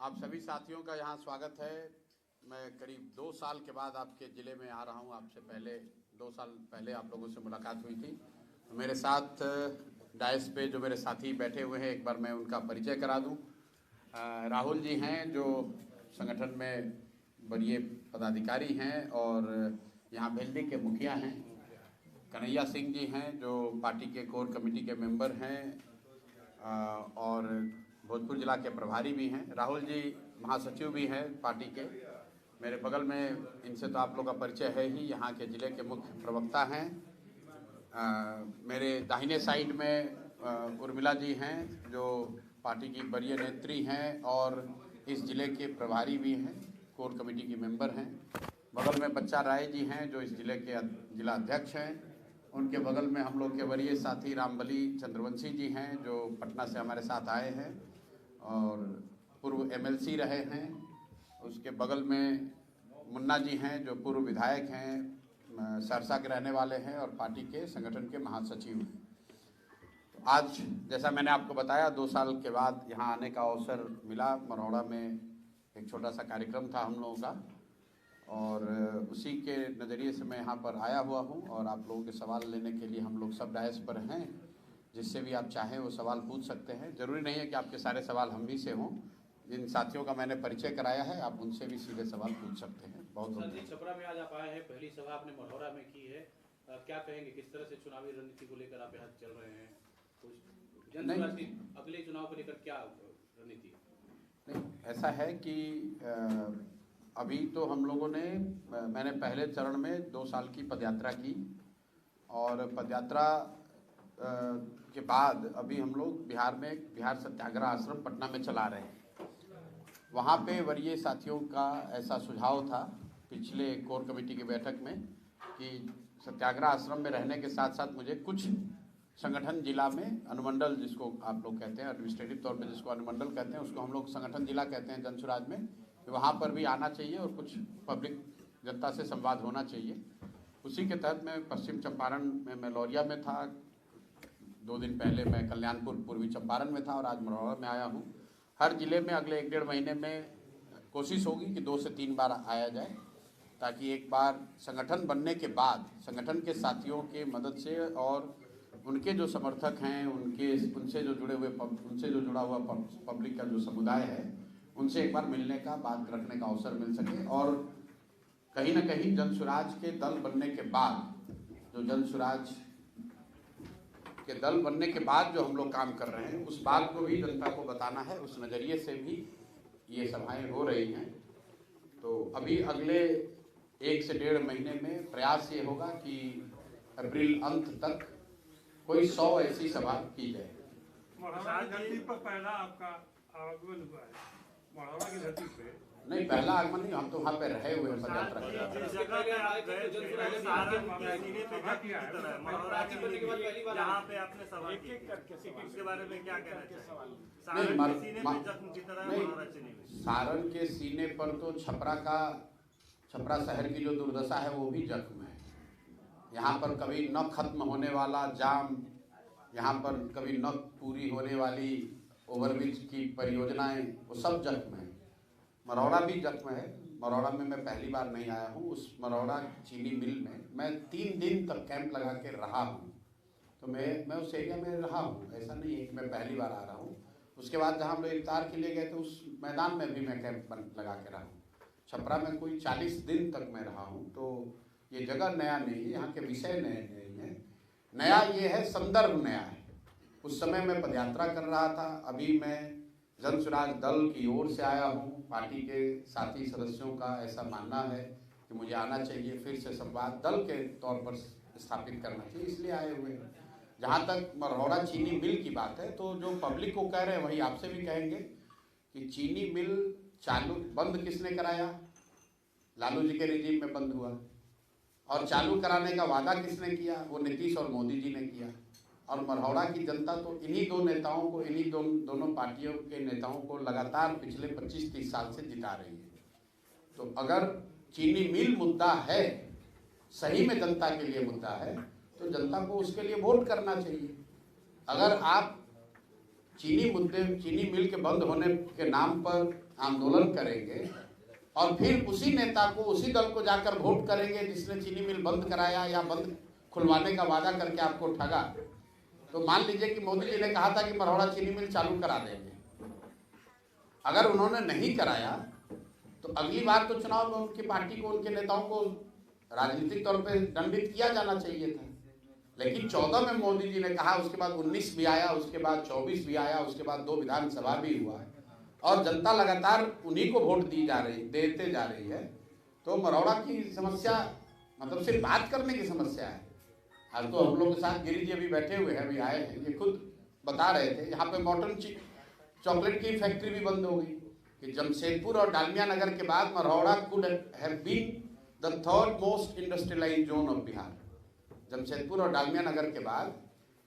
आप सभी साथियों का यहाँ स्वागत है। मैं करीब 2 साल के बाद आपके ज़िले में आ रहा हूँ। आपसे पहले 2 साल पहले आप लोगों से मुलाकात हुई थी। तो मेरे साथ डायस पे जो मेरे साथी बैठे हुए हैं, एक बार मैं उनका परिचय करा दूँ। राहुल जी हैं जो संगठन में वरीय पदाधिकारी हैं और यहाँ भेल्दी के मुखिया हैं। कन्हैया सिंह जी हैं जो पार्टी के कोर कमेटी के मेंबर हैं और भोजपुर जिला के प्रभारी भी हैं। राहुल जी महासचिव भी हैं पार्टी के। मेरे बगल में, इनसे तो आप लोग का परिचय है ही, यहाँ के ज़िले के मुख्य प्रवक्ता हैं। मेरे दाहिने साइड में उर्मिला जी हैं जो पार्टी की वरीय नेत्री हैं और इस ज़िले के प्रभारी भी हैं, कोर कमेटी की मेंबर हैं। बगल में बच्चा राय जी हैं जो इस ज़िले के जिला अध्यक्ष हैं। उनके बगल में हम लोग के वरीय साथी रामबली चंद्रवंशी जी हैं जो पटना से हमारे साथ आए हैं और पूर्व एमएलसी रहे हैं। उसके बगल में मुन्ना जी हैं जो पूर्व विधायक हैं, सहरसा के रहने वाले हैं और पार्टी के संगठन के महासचिव हैं। तो आज जैसा मैंने आपको बताया 2 साल के बाद यहाँ आने का अवसर मिला। मरौड़ा में एक छोटा सा कार्यक्रम था हम लोगों का और उसी के नज़रिए से मैं यहाँ पर आया हुआ हूँ और आप लोगों के सवाल लेने के लिए हम लोग सब डायस पर हैं। जिससे भी आप चाहें वो सवाल पूछ सकते हैं। ज़रूरी नहीं है कि आपके सारे सवाल हम ही से हों। जिन साथियों का मैंने परिचय कराया है आप उनसे भी सीधे सवाल पूछ सकते हैं। बहुत बहुत छपरा में आज आप आए हैं, पहली सभा आपने मढ़ौरा में की है। क्या कहेंगे, किस तरह से चुनावी रणनीति को लेकर आप यहाँ चल रहे हैं? कुछ जनसुराज की अगले चुनाव को लेकर क्या रणनीति? नहीं, ऐसा है कि अभी तो हम लोगों ने, मैंने पहले चरण में 2 साल की पदयात्रा की और पदयात्रा के बाद अभी हम लोग बिहार में बिहार सत्याग्रह आश्रम पटना में चला रहे हैं। वहाँ पे वरीय साथियों का ऐसा सुझाव था पिछले कोर कमेटी की बैठक में कि सत्याग्रह आश्रम में रहने के साथ साथ मुझे कुछ संगठन जिला में, अनुमंडल जिसको आप लोग कहते हैं, एडमिनिस्ट्रेटिव तौर पे जिसको अनुमंडल कहते हैं उसको हम लोग संगठन जिला कहते हैं जनसुराज में, वहाँ पर भी आना चाहिए और कुछ पब्लिक जनता से संवाद होना चाहिए। उसी के तहत मैं पश्चिम चंपारण में, मैं लौरिया में था 2 दिन पहले, मैं कल्याणपुर पूर्वी चंपारण में था और आज मरौड़ा में आया हूँ। हर जिले में अगले 1-1.5 महीने में कोशिश होगी कि 2 से 3 बार आया जाए, ताकि एक बार संगठन बनने के बाद संगठन के साथियों के मदद से और उनके जो समर्थक हैं, उनसे जो जुड़ा हुआ पब्लिक का जो समुदाय है, उनसे एक बार मिलने का, बात रखने का अवसर मिल सके। और कहीं ना कहीं जनसुराज के दल बनने के बाद, जो जनसुराज के दल बनने के बाद जो हम लोग काम कर रहे हैं, उस बात को भी जनता को बताना है। उस नज़रिए से भी ये सभाएं हो रही हैं। तो अभी अगले 1 से 1.5 महीने में प्रयास ये होगा कि अप्रैल अंत तक कोई 100 ऐसी सभा की जाए। मढ़ौरा की धरती पर पहला आपका आगमन हुआ है। मढ़ौरा की धरती पे नहीं, पहला आगमन नहीं, हम तो वहाँ पे रहे हुए हैं पदयात्रा कर। सारण के सीने पर तो छपरा शहर की जो दुर्दशा है वो भी जख्म है। यहाँ पर कभी न खत्म होने वाला जाम, यहाँ पर कभी न पूरी होने वाली ओवरब्रिज की परियोजनाएं, वो सब जख्म है। मरौड़ा भी जख्म है। मरौड़ा में मैं पहली बार नहीं आया हूँ। उस मरौड़ा चीनी मिल में मैं 3 दिन तक कैंप लगा के रहा हूँ। तो मैं उस एरिया में रहा हूँ, ऐसा नहीं है कि मैं पहली बार आ रहा हूँ। उसके बाद जहाँ हम लोग इफ्तार के लिए गए थे उस मैदान में भी मैं कैंप लगा के रहा हूँ। छपरा में कोई 40 दिन तक मैं रहा हूँ। तो ये जगह नया नहीं है, यहाँ के विषय नए नहीं है। नया ये है, संदर्भ नया है। उस समय मैं पदयात्रा कर रहा था, अभी मैं जनसुराज दल की ओर से आया हूँ। पार्टी के साथी सदस्यों का ऐसा मानना है कि मुझे आना चाहिए, फिर से संवाद दल के तौर पर स्थापित करना चाहिए, इसलिए आए हुए हैं। जहाँ तक मरौड़ा चीनी मिल की बात है, तो जो पब्लिक को कह रहे हैं वही आपसे भी कहेंगे कि चीनी मिल बंद किसने कराया? लालू जी के रिजीम में बंद हुआ। और चालू कराने का वादा किसने किया? वो नीतीश और मोदी जी ने किया। और मरौड़ा की जनता तो इन्हीं 2 नेताओं को, इन्हीं दोनों पार्टियों के नेताओं को लगातार पिछले 25-30 साल से जिता रही है। तो अगर चीनी मिल मुद्दा है, सही में जनता के लिए मुद्दा है, तो जनता को उसके लिए वोट करना चाहिए। अगर आप चीनी मिल के बंद होने के नाम पर आंदोलन करेंगे और फिर उसी नेता को, उसी दल को जाकर वोट करेंगे जिसने चीनी मिल बंद कराया या बंद खुलवाने का वादा करके आपको ठगा, तो मान लीजिए कि मोदी जी ने कहा था कि मरौड़ा चीनी मिल चालू करा देंगे, अगर उन्होंने नहीं कराया तो अगली बार तो चुनाव में उनकी पार्टी को, उनके नेताओं को राजनीतिक तौर पे दंडित किया जाना चाहिए था। लेकिन 14 में मोदी जी ने कहा, उसके बाद 19 भी आया, उसके बाद 24 भी आया, उसके बाद 2 विधानसभा भी हुआ है और जनता लगातार उन्हीं को वोट देते जा रही है। तो मरौड़ा की समस्या मतलब सिर्फ बात करने की समस्या है। आज तो हम लोग के साथ गिरी जी अभी बैठे हुए हैं, अभी आए हैं, ये खुद बता रहे थे यहाँ पे मॉडर्न चॉकलेट की फैक्ट्री भी बंद हो गई कि जमशेदपुर और डालमिया नगर के बाद Marhaura could have been the third most industrialised zone of Bihar. Jamshedpur और डालमिया नगर के बाद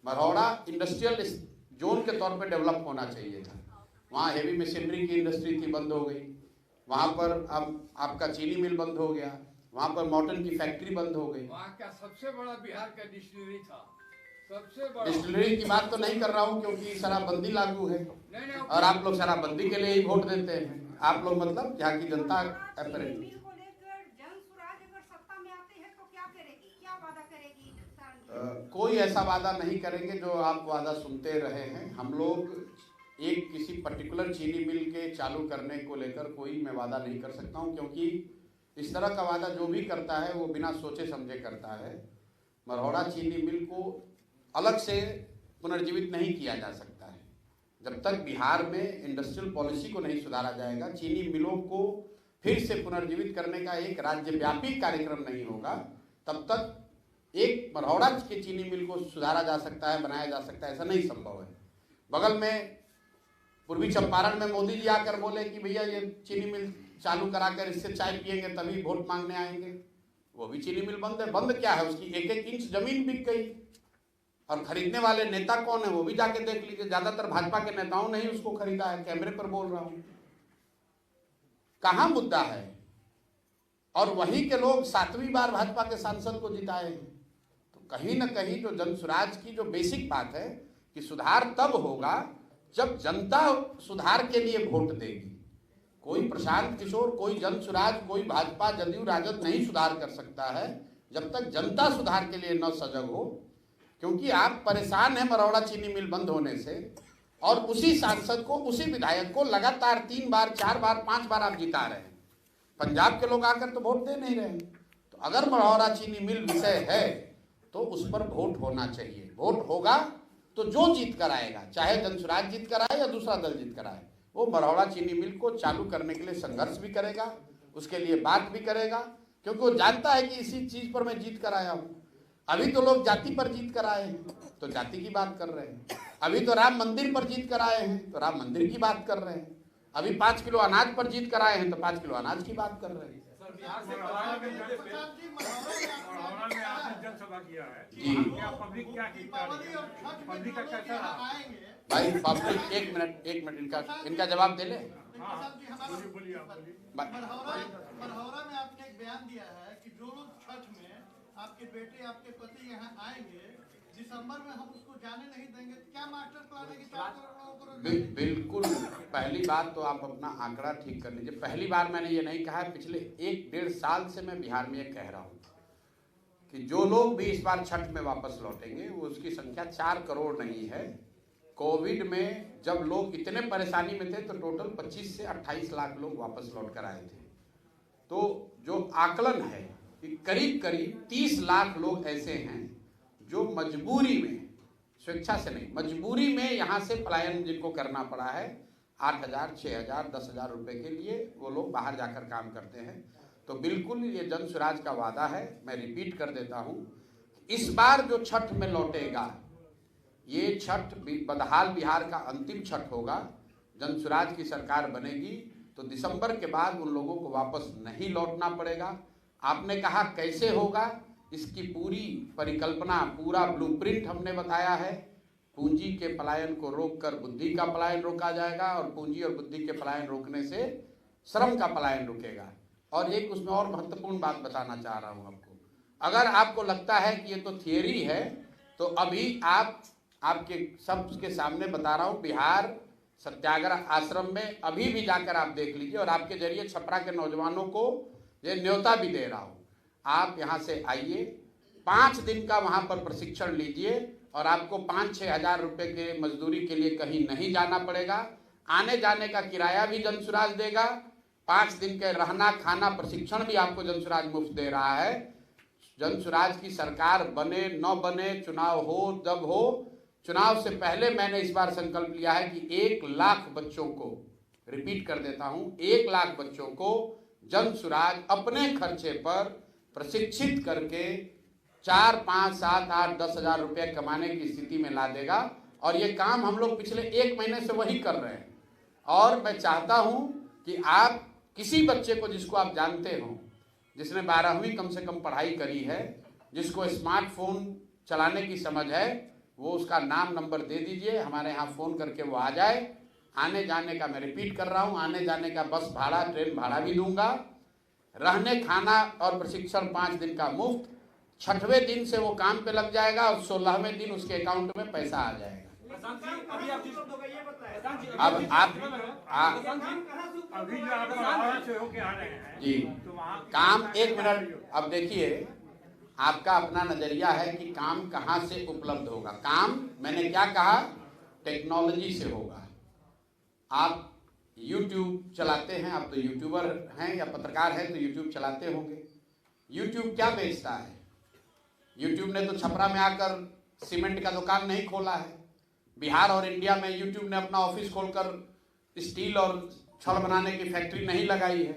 मरौड़ा इंडस्ट्रियल जोन के तौर पे डेवलप होना चाहिए था। वहाँ हेवी मशीनरी की इंडस्ट्री थी, बंद हो गई। वहाँ पर अब आपका चीनी मिल बंद हो गया, वहाँ पर मॉटन की फैक्ट्री बंद हो गई। वहाँ का सबसे बड़ा बिहार का डिस्टिलरी था, सबसे बड़ा। डिस्टिलरी की बात तो नहीं कर रहा हूँ क्योंकि शराबबंदी लागू है और आप लोग शराबबंदी के लिए ही वोट देते हैं। आप लोग मतलब यहाँ की जनता अपेरेंटली कोई ऐसा वादा नहीं करेंगे जो आप वादा सुनते रहे हैं। हम लोग एक किसी पर्टिकुलर चीनी मिल के चालू करने को लेकर कोई मैं वादा नहीं कर सकता हूं, क्योंकि इस तरह का वादा जो भी करता है वो बिना सोचे समझे करता है। मरौड़ा चीनी मिल को अलग से पुनर्जीवित नहीं किया जा सकता है जब तक बिहार में इंडस्ट्रियल पॉलिसी को नहीं सुधारा जाएगा। चीनी मिलों को फिर से पुनर्जीवित करने का एक राज्यव्यापी कार्यक्रम नहीं होगा, तब तक एक मरौड़ा के चीनी मिल को सुधारा जा सकता है, बनाया जा सकता है, ऐसा नहीं संभव है। बगल में पूर्वी चंपारण में मोदी जी आकर बोले कि भैया ये चीनी मिल चालू कराकर इससे चाय पियेंगे तभी वोट मांगने आएंगे, वो भी चीनी मिल बंद है। बंद क्या है, उसकी 1-1 इंच जमीन बिक गई और खरीदने वाले नेता कौन है वो भी जाके देख लीजिए। ज्यादातर भाजपा के नेताओं ने ही उसको खरीदा है, कैमरे पर बोल रहा हूं। कहां मुद्दा है? और वहीं के लोग 7वीं बार भाजपा के सांसद को जिताए हैं। कहीं ना कहीं जो जनसुराज की जो बेसिक बात है कि सुधार तब होगा जब जनता सुधार के लिए वोट देगी। कोई प्रशांत किशोर, कोई जनसुराज, कोई भाजपा, जदयू, राजद नहीं सुधार कर सकता है जब तक जनता सुधार के लिए न सजग हो। क्योंकि आप परेशान हैं मरौड़ा चीनी मिल बंद होने से और उसी सांसद को, उसी विधायक को लगातार 3 बार, 4 बार, 5 बार आप जिता रहे हैं। पंजाब के लोग आकर तो वोट दे नहीं रहे। तो अगर मरौड़ा चीनी मिल विषय है तो उस पर वोट होना चाहिए। वोट होगा तो जो जीत कर आएगा, चाहे जनसुराज जीत कर आए या दूसरा दल जीत कर आए, वो मरौड़ा चीनी मिल को चालू करने के लिए संघर्ष भी करेगा, उसके लिए बात भी करेगा, क्योंकि वो जानता है कि इसी चीज पर मैं जीत कर आया हूँ। अभी तो लोग जाति पर जीत कर आए हैं तो जाति की बात कर रहे हैं, अभी तो राम मंदिर पर जीत कर आए हैं तो राम मंदिर की बात कर रहे हैं, अभी 5 किलो अनाज पर जीत कर आए हैं तो 5 किलो अनाज की बात कर रहे हैं। जनसभा किया है जी। पब्लिक क्या पब्लिक का कैसा रहा? भाई पब्लिक, एक मिनट इनका जवाब दे ले। मरहौरा में आपने एक बयान दिया है कि जो लोग छठ में आपके बेटे, आपके पति यहाँ आएंगे, दिसंबर में हम उसको जाने नहीं देंगे। क्या मास्टर प्लान है कि 4 करोड़ लोगों को? बिल्कुल। पहली बात तो आप अपना आंकड़ा ठीक कर लीजिए। पहली बार मैंने ये नहीं कहा, पिछले 1-1.5 साल से मैं बिहार में ये कह रहा हूँ कि जो लोग भी इस बार छठ में वापस लौटेंगे वो उसकी संख्या 4 करोड़ नहीं है। कोविड में जब लोग इतने परेशानी में थे तो टोटल 25 से 28 लाख लोग वापस लौट कर आए थे। तो जो आकलन है कि करीब 30 लाख लोग ऐसे हैं जो मजबूरी में, स्वेच्छा से नहीं, मजबूरी में यहाँ से पलायन जिनको करना पड़ा है, 8,000, 6,000, 10,000 रुपए के लिए वो लोग बाहर जाकर काम करते हैं। तो बिल्कुल ये जनसुराज का वादा है। मैं रिपीट कर देता हूँ, इस बार जो छठ में लौटेगा, ये छठ बदहाल बिहार का अंतिम छठ होगा। जनसुराज की सरकार बनेगी तो दिसंबर के बाद उन लोगों को वापस नहीं लौटना पड़ेगा। आपने कहा कैसे होगा, इसकी पूरी परिकल्पना, पूरा ब्लूप्रिंट हमने बताया है। पूंजी के पलायन को रोककर बुद्धि का पलायन रोका जाएगा और पूंजी और बुद्धि के पलायन रोकने से श्रम का पलायन रुकेगा। और एक उसमें और महत्वपूर्ण बात बताना चाह रहा हूं आपको। अगर आपको लगता है कि ये तो थियरी है तो अभी आप आपके सबके सामने बता रहा हूँ, बिहार सत्याग्रह आश्रम में अभी भी जाकर आप देख लीजिए, और आपके जरिए छपरा के नौजवानों को ये न्योता भी दे रहा हूँ, आप यहाँ से आइए, 5 दिन का वहाँ पर प्रशिक्षण लीजिए और आपको 5-6 हज़ार रुपये के मजदूरी के लिए कहीं नहीं जाना पड़ेगा। आने जाने का किराया भी जनसुराज देगा, 5 दिन के रहना खाना प्रशिक्षण भी आपको जनसुराज मुफ्त दे रहा है। जनसुराज की सरकार बने न बने, चुनाव हो जब हो, चुनाव से पहले मैंने इस बार संकल्प लिया है कि 1 लाख बच्चों को, रिपीट कर देता हूं, 1 लाख बच्चों को जनसुराज अपने खर्चे पर प्रशिक्षित करके 4, 5, 7, 8, 10 हज़ार रुपये कमाने की स्थिति में ला देगा। और ये काम हम लोग पिछले 1 महीने से वही कर रहे हैं। और मैं चाहता हूं कि आप किसी बच्चे को जिसको आप जानते हो, जिसने 12वीं कम से कम पढ़ाई करी है, जिसको स्मार्टफोन चलाने की समझ है, वो उसका नाम नंबर दे दीजिए, हमारे यहाँ फ़ोन करके वो आ जाए। आने जाने का मैं रिपीट कर रहा हूँ, आने जाने का बस भाड़ा, ट्रेन भाड़ा भी दूंगा, रहने खाना और प्रशिक्षण 5 दिन का मुफ्त। 6वें दिन से वो काम पे लग जाएगा और 16वें दिन उसके अकाउंट में पैसा आ जाएगा। अब आप अभी जो आप मढ़ौरा से होके आ रहे हैं जी, तो वहाँ काम 1 मिनट, अब देखिए आपका अपना नजरिया है कि काम कहाँ से उपलब्ध होगा। काम मैंने क्या कहा, टेक्नोलॉजी से होगा। आप YouTube चलाते हैं, आप तो यूट्यूबर हैं या पत्रकार हैं तो YouTube चलाते होंगे। YouTube क्या बेचता है? YouTube ने तो छपरा में आकर सीमेंट का दुकान नहीं खोला है। बिहार और इंडिया में YouTube ने अपना ऑफिस खोलकर स्टील और छड़ बनाने की फैक्ट्री नहीं लगाई है।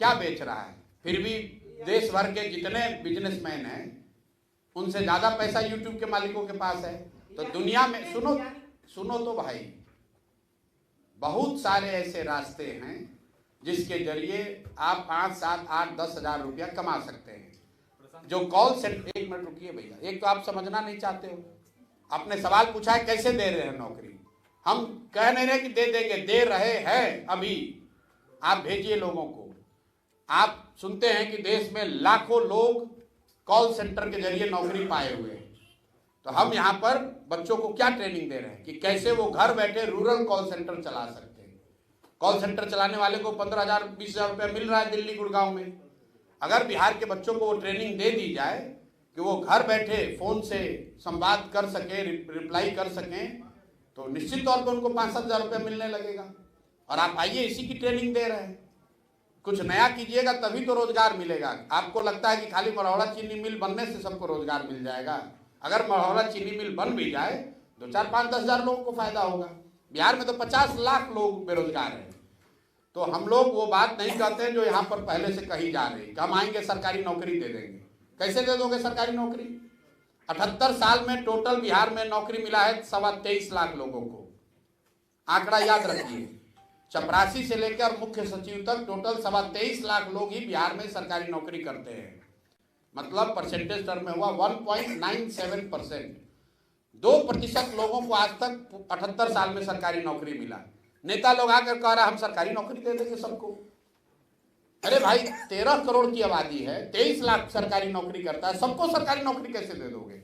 क्या बेच रहा है? फिर भी देश भर के जितने बिजनेसमैन हैं उनसे ज़्यादा पैसा YouTube के मालिकों के पास है। तो दुनिया में सुनो तो भाई, बहुत सारे ऐसे रास्ते हैं जिसके जरिए आप 5, 7, 8, 10 हज़ार रुपया कमा सकते हैं। जो कॉल सेंटर, 1 मिनट रुकिए भैया, एक तो आप समझना नहीं चाहते हो। आपने सवाल पूछा है कैसे दे रहे हैं नौकरी, हम कह नहीं रहे कि दे देंगे, दे रहे हैं। अभी आप भेजिए लोगों को। आप सुनते हैं कि देश में लाखों लोग कॉल सेंटर के जरिए नौकरी पाए हुए हैं। तो हम यहाँ पर बच्चों को क्या ट्रेनिंग दे रहे हैं कि कैसे वो घर बैठे रूरल कॉल सेंटर चला सकते हैं। कॉल सेंटर चलाने वाले को 15,000, 20,000 रुपया मिल रहा है दिल्ली गुड़गांव में। अगर बिहार के बच्चों को वो ट्रेनिंग दे दी जाए कि वो घर बैठे फोन से संवाद कर सके, रिप्लाई कर सकें, तो निश्चित तौर पर उनको 5-7 हज़ार रुपया मिलने लगेगा। और आप आइए, इसी की ट्रेनिंग दे रहे हैं। कुछ नया कीजिएगा तभी तो रोजगार मिलेगा। आपको लगता है कि खाली मढ़ौरा चीनी मिल बनने से सबको रोजगार मिल जाएगा? अगर मढ़ौरा चीनी मिल बन भी जाए तो 4, 5, 10 हज़ार लोगों को फायदा होगा। बिहार में तो 50 लाख लोग बेरोजगार हैं। तो हम लोग वो बात नहीं कहते हैं जो यहाँ पर पहले से कही जा रही कि हम आएंगे सरकारी नौकरी दे देंगे। कैसे दे दोगे सरकारी नौकरी? 78 साल में टोटल बिहार में नौकरी मिला है 23.25 लाख लोगों को। आंकड़ा याद रखिए, चपरासी से लेकर मुख्य सचिव तक टोटल 23.25 लाख लोग ही बिहार में सरकारी नौकरी करते हैं। मतलब परसेंटेज टर्म में हुआ 1.97%। 2% लोगों को आज तक 78 साल में सरकारी नौकरी मिला। नेता लोग आकर कह रहा हम सरकारी नौकरी दे देंगे सबको। अरे भाई 13 करोड़ की आबादी है, 23 लाख सरकारी नौकरी करता है, सबको सरकारी नौकरी कैसे दे दोगे?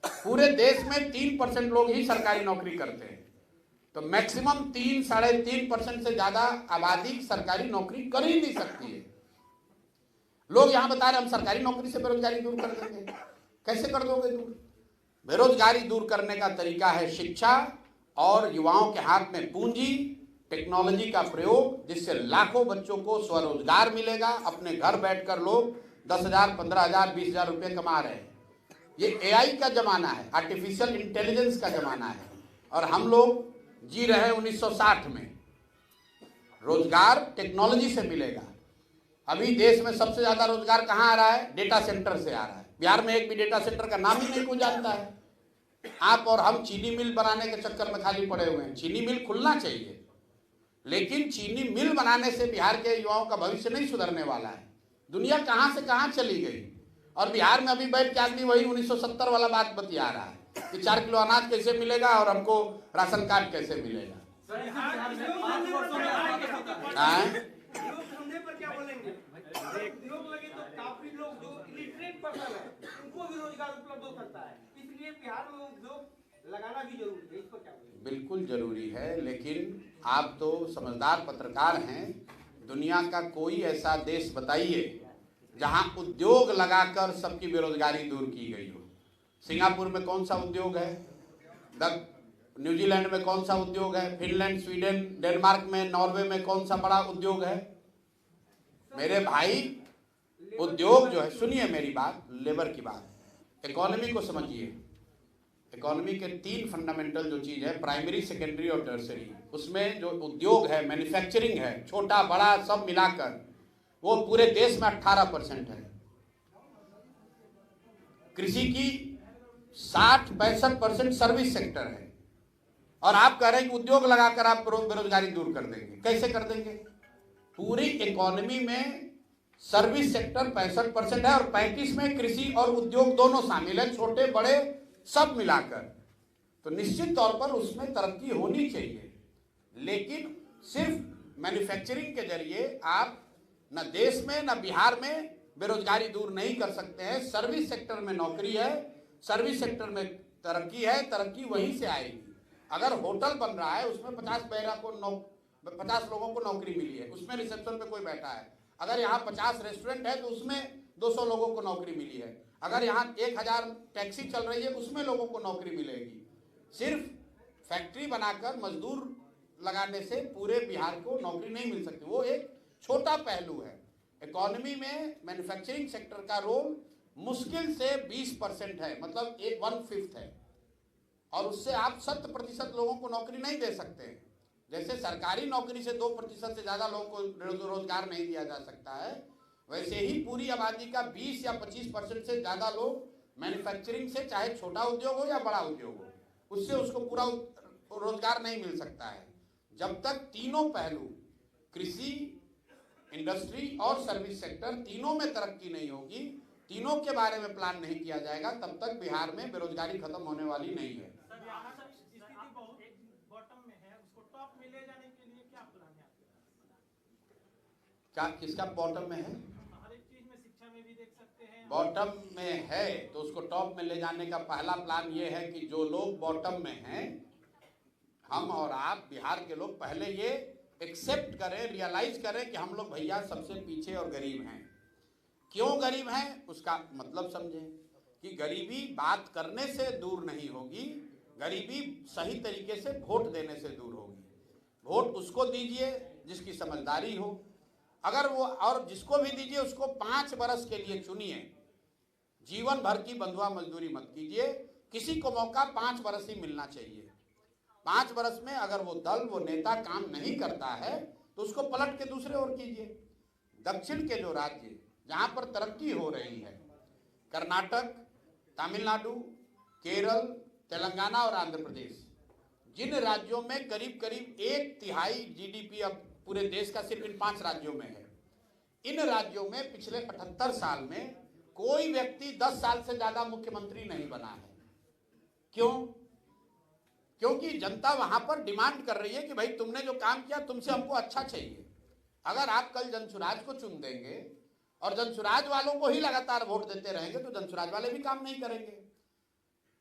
पूरे देश में 3% लोग ही सरकारी नौकरी करते हैं। तो मैक्सिमम 3-3.5% से ज्यादा आबादी सरकारी नौकरी कर ही नहीं सकती है। लोग यहाँ बता रहे हम सरकारी नौकरी से बेरोजगारी दूर कर देंगे। कैसे कर दोगे दूर? बेरोजगारी दूर करने का तरीका है शिक्षा और युवाओं के हाथ में पूंजी, टेक्नोलॉजी का प्रयोग, जिससे लाखों बच्चों को स्वरोजगार मिलेगा। अपने घर बैठकर लोग 10,000, 15,000, 20,000 रुपये कमा रहे हैं। ये AI का जमाना है, आर्टिफिशियल इंटेलिजेंस का जमाना है, और हम लोग जी रहे हैं 1960 में। रोजगार टेक्नोलॉजी से मिलेगा। अभी देश में सबसे ज्यादा रोजगार कहाँ आ रहा है? डेटा सेंटर से आ रहा है। बिहार में एक भी डेटा सेंटर का नाम ही नहीं कोई जानता है। आप और हम चीनी मिल बनाने के चक्कर में खाली पड़े हुए हैं। चीनी मिल खुलना चाहिए, लेकिन चीनी मिल बनाने से बिहार के युवाओं का भविष्य नहीं सुधरने वाला है। दुनिया कहाँ से कहाँ चली गई, और बिहार में अभी बैठ के आदमी वही 1970 वाला बात बतिया रहा है कि 4 किलो अनाज कैसे मिलेगा और हमको राशन कार्ड कैसे मिलेगा। उद्योग लगे तो काफी लोग जो इलिटरेट पर्सन है उनको भी रोजगार उपलब्ध हो सकता है। इसलिए बिहार में उद्योग लगाना भी जरूरी है, इस पर क्या बोलेंगे? बिल्कुल जरूरी है, लेकिन आप तो समझदार पत्रकार हैं। दुनिया का कोई ऐसा देश बताइए जहां उद्योग लगाकर सबकी बेरोजगारी दूर की गई हो। सिंगापुर में कौन सा उद्योग है? न्यूजीलैंड में कौन सा उद्योग है? फिनलैंड, स्वीडन, डेनमार्क में, नॉर्वे में कौन सा बड़ा उद्योग है? मेरे भाई, उद्योग जो है, सुनिए मेरी बात, लेबर की बात, इकोनॉमी को समझिए। इकोनॉमी के 3 फंडामेंटल जो चीज है, प्राइमरी, सेकेंडरी और टर्सरी, उसमें जो उद्योग है, मैन्युफैक्चरिंग है, छोटा बड़ा सब मिलाकर वो पूरे देश में 18% है। कृषि की 60-65% सर्विस सेक्टर है। और आप कह रहे हैं कि उद्योग लगाकर आप बेरोजगारी दूर कर देंगे। कैसे कर देंगे? पूरी इकोनॉमी में सर्विस सेक्टर 65% है और 35 में कृषि और उद्योग दोनों शामिल है, छोटे बड़े सब मिलाकर। तो निश्चित तौर पर उसमें तरक्की होनी चाहिए, लेकिन सिर्फ मैन्युफैक्चरिंग के जरिए आप न देश में न बिहार में बेरोजगारी दूर नहीं कर सकते हैं। सर्विस सेक्टर में नौकरी है, सर्विस सेक्टर में तरक्की है, तरक्की वहीं से आएगी। अगर होटल बन रहा है, उसमें 50 लोगों को नौकरी मिली है, उसमें रिसेप्शन पे कोई बैठा है। अगर यहाँ 50 रेस्टोरेंट है तो उसमें 200 लोगों को नौकरी मिली है। अगर यहाँ 1000 टैक्सी चल रही है, उसमें लोगों को नौकरी मिलेगी। सिर्फ फैक्ट्री बनाकर मजदूर लगाने से पूरे बिहार को नौकरी नहीं मिल सकती। वो एक छोटा पहलू है। इकोनॉमी में मैन्युफैक्चरिंग सेक्टर का रोल मुश्किल से 20% है, मतलब 1/5 है। और उससे आप 100% लोगों को नौकरी नहीं दे सकते। जैसे सरकारी नौकरी से 2% से ज़्यादा लोगों को रोजगार नहीं दिया जा सकता है, वैसे ही पूरी आबादी का 20 या 25% से ज़्यादा लोग मैन्युफैक्चरिंग से, चाहे छोटा उद्योग हो या बड़ा उद्योग हो, उससे उसको पूरा रोजगार नहीं मिल सकता है। जब तक तीनों पहलू, कृषि, इंडस्ट्री और सर्विस सेक्टर, तीनों में तरक्की नहीं होगी, तीनों के बारे में प्लान नहीं किया जाएगा, तब तक बिहार में बेरोजगारी खत्म होने वाली नहीं है। क्या किसका बॉटम में है? हर एक चीज में, शिक्षा में भी देख सकते हैं। बॉटम में है तो उसको टॉप में ले जाने का पहला प्लान ये है कि जो लोग बॉटम में हैं, हम और आप बिहार के लोग, पहले ये एक्सेप्ट करें, रियलाइज करें कि हम लोग भैया सबसे पीछे और गरीब हैं। क्यों गरीब हैं उसका मतलब समझें कि गरीबी बात करने से दूर नहीं होगी, गरीबी सही तरीके से वोट देने से दूर होगी। वोट उसको दीजिए जिसकी समझदारी हो, अगर वो, और जिसको भी दीजिए उसको 5 बरस के लिए चुनिए। जीवन भर की बंधुआ मजदूरी मत कीजिए, किसी को मौका 5 बरस ही मिलना चाहिए। 5 बरस में अगर वो दल, वो नेता काम नहीं करता है तो उसको पलट के दूसरे ओर कीजिए। दक्षिण के जो राज्य जहाँ पर तरक्की हो रही है, कर्नाटक, तमिलनाडु, केरल, तेलंगाना और आंध्र प्रदेश, जिन राज्यों में करीब करीब 1/3 GDP अब पूरे देश का सिर्फ इन 5 राज्यों में है, इन राज्यों में पिछले 78 साल में कोई व्यक्ति 10 साल से ज्यादा मुख्यमंत्री नहीं बना है। क्यों? क्योंकि जनता वहां पर डिमांड कर रही है कि भाई तुमने जो काम किया, तुमसे हमको अच्छा चाहिए। अगर आप कल जनसुराज को चुन देंगे और जनसुराज वालों को ही लगातार वोट देते रहेंगे तो जनसुराज वाले भी काम नहीं करेंगे।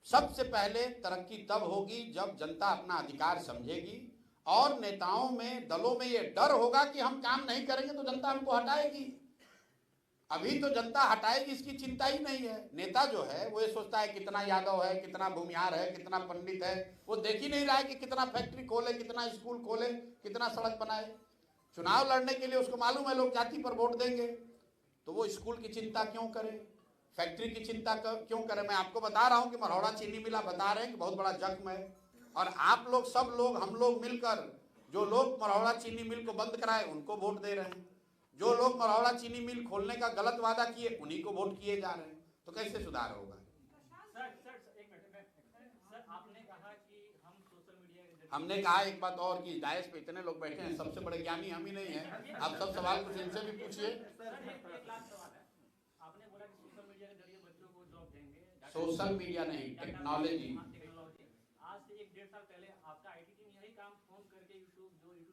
सबसे पहले तरक्की तब होगी जब जनता अपना अधिकार समझेगी और नेताओं में, दलों में ये डर होगा कि हम काम नहीं करेंगे तो जनता हमको हटाएगी। अभी तो जनता हटाएगी इसकी चिंता ही नहीं है। नेता जो है वो ये सोचता है कितना यादव है, कितना भूमिहार है, कितना पंडित है, वो देख ही नहीं रहा है कि कितना फैक्ट्री खोले, कितना स्कूल खोले, कितना सड़क बनाए। चुनाव लड़ने के लिए उसको मालूम है लोग जाति पर वोट देंगे, तो वो स्कूल की चिंता क्यों करे, फैक्ट्री की चिंता क्यों करे। मैं आपको बता रहा हूँ कि मरौड़ा चीनी मिला बता रहे हैं कि बहुत बड़ा जख्म है, और आप लोग, सब लोग, हम लोग मिलकर, जो लोग मरौड़ा चीनी मिल को बंद कराए उनको वोट दे रहे हैं, जो लोग मरौड़ा चीनी मिल खोलने का गलत वादा किए उन्हीं को वोट किए जा रहे हैं। तो कैसे सुधार होगा? आपने कहा कि हम सोशल मीडिया, हमने कहा एक बात और कि डायस पे इतने लोग बैठे हैं, सबसे बड़े ज्ञानी हम ही नहीं है। आप सब सवाल कुछ इनसे भी पूछिए। आपने बोला कि सोशल मीडिया के जरिए बच्चों को जॉब देंगे। सोशल मीडिया नहीं, टेक्नोलॉजी। आज से 1-1.5 साल पहले आपका IT टीम यही काम फोन करके यूट्यूब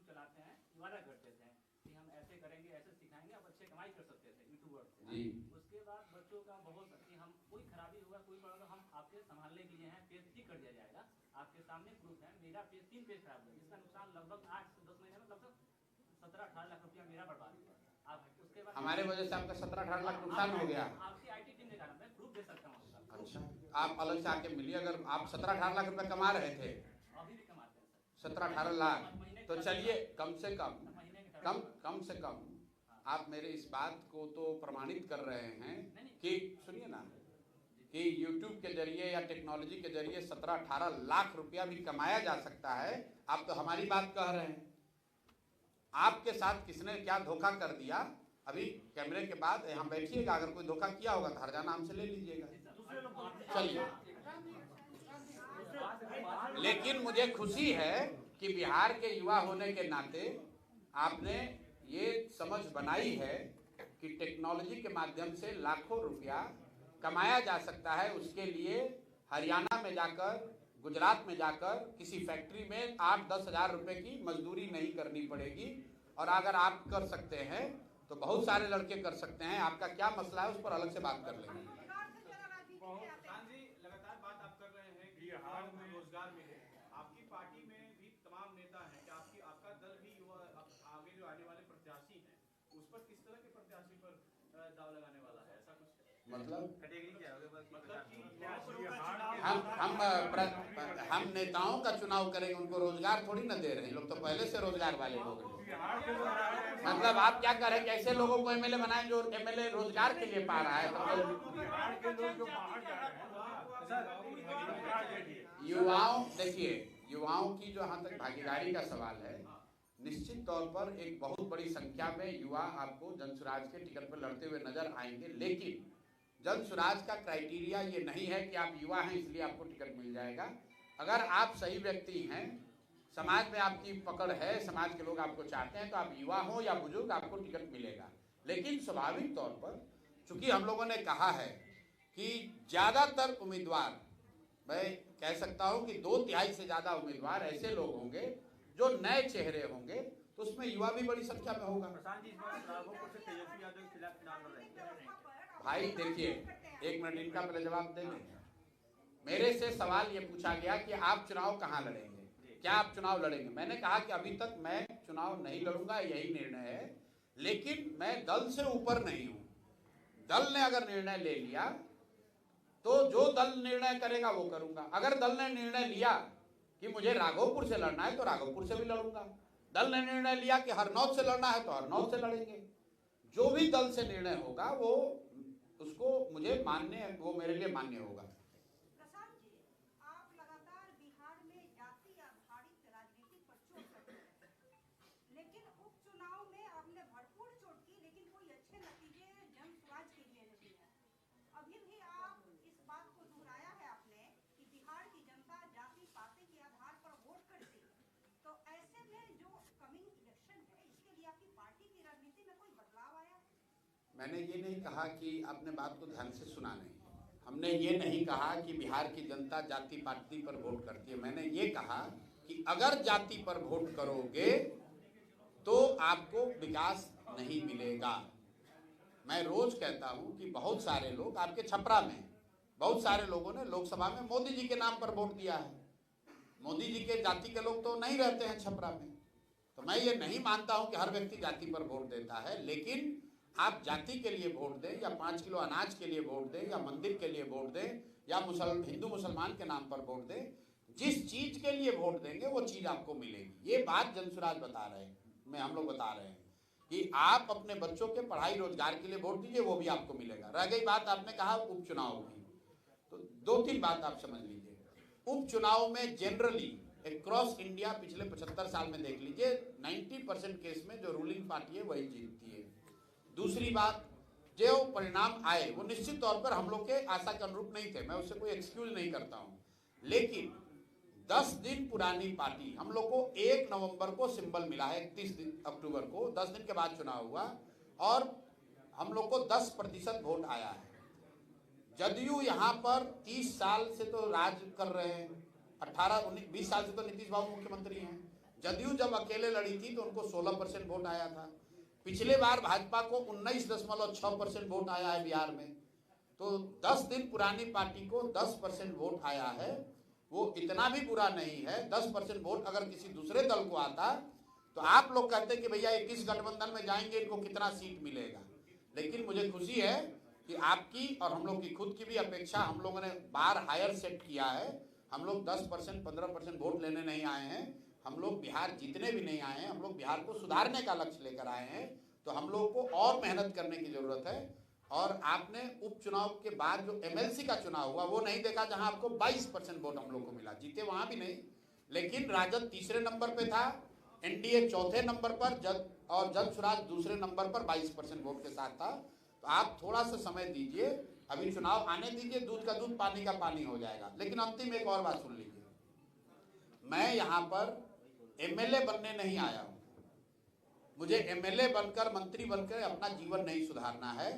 चलाते हैं, वादा करते थे कि हम ऐसे करेंगे, ऐसे सिखाएंगे, आप अच्छे कमाई कर सकते थे यूट्यूबर से। उसके बाद बच्चों का बहुत कि हम कोई खराबी होगा, कोई पड़ेगा, हम आपके संभालने के लिए हैं, पेज ठीक कर दिया जाएगा। सामने प्रूफ है, मेरा पेज 3 पेज खराब है, इसका नुकसान लगभग 8 से 10 महीने में लगभग 17-18 लाख रुपया मेरा बर्बाद हुआ। आप उसके बाद हमारे वजह से आपका 17-18 लाख नुकसान हो गया। आपकी आईटी टीम ने कहा, मैं प्रूफ दे सकता हूँ आपका। अच्छा, आप अलग से आके मिलिए। अगर आप 17-18 लाख रुपए कमा रहे थे, अभी भी कमाते हैं सर। 17-18 लाख, तो चलिए कम से कम महीने के कम से कम आप मेरे इस बात को तो प्रमाणित कर रहे हैं कि सुनिए ना, कि YouTube के जरिए या टेक्नोलॉजी के जरिए 17-18 लाख रुपया भी कमाया जा सकता है। आप तो हमारी बात कह रहे हैं। आपके साथ किसने क्या धोखा कर दिया, अभी कैमरे के बाद यहाँ बैठिएगा, अगर कोई धोखा किया होगा तो हरजाना हमसे ले लीजिएगा। चलिए, लेकिन मुझे खुशी है कि बिहार के युवा होने के नाते आपने ये समझ बनाई है कि टेक्नोलॉजी के माध्यम से लाखों रुपया कमाया जा सकता है। उसके लिए हरियाणा में जाकर, गुजरात में जाकर किसी फैक्ट्री में 8-10 हज़ार रुपए की मजदूरी नहीं करनी पड़ेगी। और अगर आप कर सकते हैं तो बहुत सारे लड़के कर सकते हैं। आपका क्या मसला है उस पर अलग से बात कर लेंगे। जी, लगातार बात आप कर रहे हैं कि बिहार में रोजगार मिले। आपकी पार्टी में भी तमाम नेता हैं कि आपका दल भी युवा आगे जो आने वाले प्रत्याशी हैं उस पर किस तरह के प्रत्याशी पर दाव लगाने वाला है, ऐसा कुछ मतलब कैटेगरी क्या होगा? मतलब कि हम नेताओं का चुनाव करेंगे, उनको रोजगार थोड़ी ना दे रहे हैं। लोग तो पहले से रोजगार वाले लोग हैं। बिहार के लोग मतलब आप क्या कर रहे हैं कि ऐसे लोगों को एमएलए बनाएं जो एमएलए रोजगार के लिए पा रहा है। बिहार के लोग जो बाहर जा रहे हैं युवाओं, देखिए युवाओं की जो यहाँ तक भागीदारी का सवाल है, निश्चित तौर पर एक बहुत बड़ी संख्या में युवा आपको जनसुराज के टिकट पर लड़ते हुए नजर आएंगे। लेकिन जनसुराज का क्राइटेरिया ये नहीं है कि आप युवा हैं इसलिए आपको टिकट मिल जाएगा। अगर आप सही व्यक्ति हैं, समाज में आपकी पकड़ है, समाज के लोग आपको चाहते हैं, तो आप युवा हो या बुजुर्ग आपको टिकट मिलेगा। लेकिन स्वाभाविक तौर पर चूंकि हम लोगों ने कहा है कि ज्यादातर उम्मीदवार, मैं कह सकता हूं कि 2/3 से ज्यादा उम्मीदवार ऐसे लोग होंगे जो नए चेहरे होंगे, तो उसमें युवा भी बड़ी संख्या में होगा। भाई देखिए, एक मिनट इनका पहले जवाब देंगे। मेरे से सवाल ये पूछा गया कि आप चुनाव कहाँ लड़ेंगे, क्या आप चुनाव लड़ेंगे। मैंने कहा कि अभी तक मैं चुनाव नहीं लड़ूंगा, यही निर्णय है। लेकिन मैं दल से ऊपर नहीं हूं। दल ने अगर निर्णय ले लिया तो जो दल निर्णय करेगा वो करूंगा। अगर दल ने निर्णय लिया कि मुझे राघोपुर से लड़ना है तो राघोपुर से भी लड़ूंगा। दल ने निर्णय लिया कि हरनौत से लड़ना है तो हरनौत से लड़ेंगे। जो भी दल से निर्णय होगा वो उसको मुझे मान्य, वो मेरे लिए मान्य होगा। प्रशांत जी, आप लगातार बिहार में जाति आधारित राजनीति पर चोट करते हैं, लेकिन उपचुनाव में आपने भरपूर चोट की, लेकिन कोई अच्छे नतीजे जनसुराज के लिए नहीं है। अभी भी आप इस बात को दोहराया है आपने कि बिहार की जनता जाति पाति के आधार पर वोट करती है। तो ऐसे में जो कमिंग इलेक्शन है, इसके लिए आपकी पार्टी की रणनीति में कोई बदलाव आया है? मैंने ये नहीं कहा कि आपने बात को ध्यान से सुना नहीं। हमने ये नहीं कहा कि बिहार की जनता जाति पाति पर वोट करती है। मैंने ये कहा कि अगर जाति पर वोट करोगे तो आपको विकास नहीं मिलेगा। मैं रोज कहता हूं कि बहुत सारे लोग आपके छपरा में, बहुत सारे लोगों ने लोकसभा में मोदी जी के नाम पर वोट दिया है। मोदी जी के जाति के लोग तो नहीं रहते हैं छपरा में। तो मैं ये नहीं मानता हूं कि हर व्यक्ति जाति पर वोट देता है। लेकिन आप जाति के लिए वोट दें या 5 किलो अनाज के लिए वोट दें या मंदिर के लिए वोट दें या हिंदू मुसलमान के नाम पर वोट दें, जिस चीज के लिए वोट देंगे वो चीज आपको मिलेगी। ये बात जनसुराज बता रहे हैं, हम लोग बता रहे हैं कि आप अपने बच्चों के पढ़ाई रोजगार के लिए वोट दीजिए, वो भी आपको मिलेगा। रह गई बात आपने कहा उपचुनाव की, तो 2-3 बात आप समझ लीजिए। उपचुनाव में जनरली अक्रॉस इंडिया पिछले 75 साल में देख लीजिए 90% केस में जो रूलिंग पार्टी है वही जीतती है। दूसरी बात, जो परिणाम आए वो निश्चित तौर पर हम लोग के आशा के अनुरूप नहीं थे, मैं उससे कोई एक्सक्यूज नहीं करता हूं। लेकिन 10 दिन पुरानी पार्टी, हम लोग को 1 नवंबर को सिंबल मिला है, 31 अक्टूबर को 10 दिन के बाद चुनाव हुआ और हम लोग को 10% वोट आया है। जदयू यहाँ पर 30 साल से तो राज कर रहे हैं, 18-19-20 साल से तो नीतीश बाबू मुख्यमंत्री हैं। जदयू जब अकेले लड़ी थी तो उनको 16% वोट आया था। पिछले बार भाजपा को 19.6% वोट आया है बिहार में। तो 10 दिन पुरानी पार्टी को 10% वोट आया है। वो इतना भी बुरा नहीं है। 10% वोट अगर किसी दूसरे दल को आता तो आप लोग कहते कि भैया ये किस गठबंधन में जाएंगे, इनको कितना सीट मिलेगा। लेकिन मुझे खुशी है कि आपकी और हम लोग की खुद की भी अपेक्षा, हम लोगों ने बार हायर सेट किया है। हम लोग 10% 15% वोट लेने नहीं आए हैं, हम लोग बिहार जीतने भी नहीं आए हैं, हम लोग बिहार को सुधारने का लक्ष्य लेकर आए हैं। तो हम लोग को और मेहनत करने की जरूरत है। और आपने उपचुनाव के बाद जो एमएलसी का चुनाव हुआ वो नहीं देखा, जहां आपको 22% वोट हम लोग को मिला, जीते वहां भी नहीं। लेकिन राजद तीसरे नंबर पे था, एनडीए चौथे नंबर पर, और जनसुराज दूसरे नंबर पर 22% वोट के साथ था। तो आप थोड़ा सा समय दीजिए, अभी चुनाव आने दीजिए, दूध का दूध पानी का पानी हो जाएगा। लेकिन अंतिम एक और बात सुन लीजिए, मैं यहाँ पर एमएलए बनने नहीं आया हूँ। मुझे एमएलए बनकर, मंत्री बनकर अपना जीवन नहीं सुधारना है।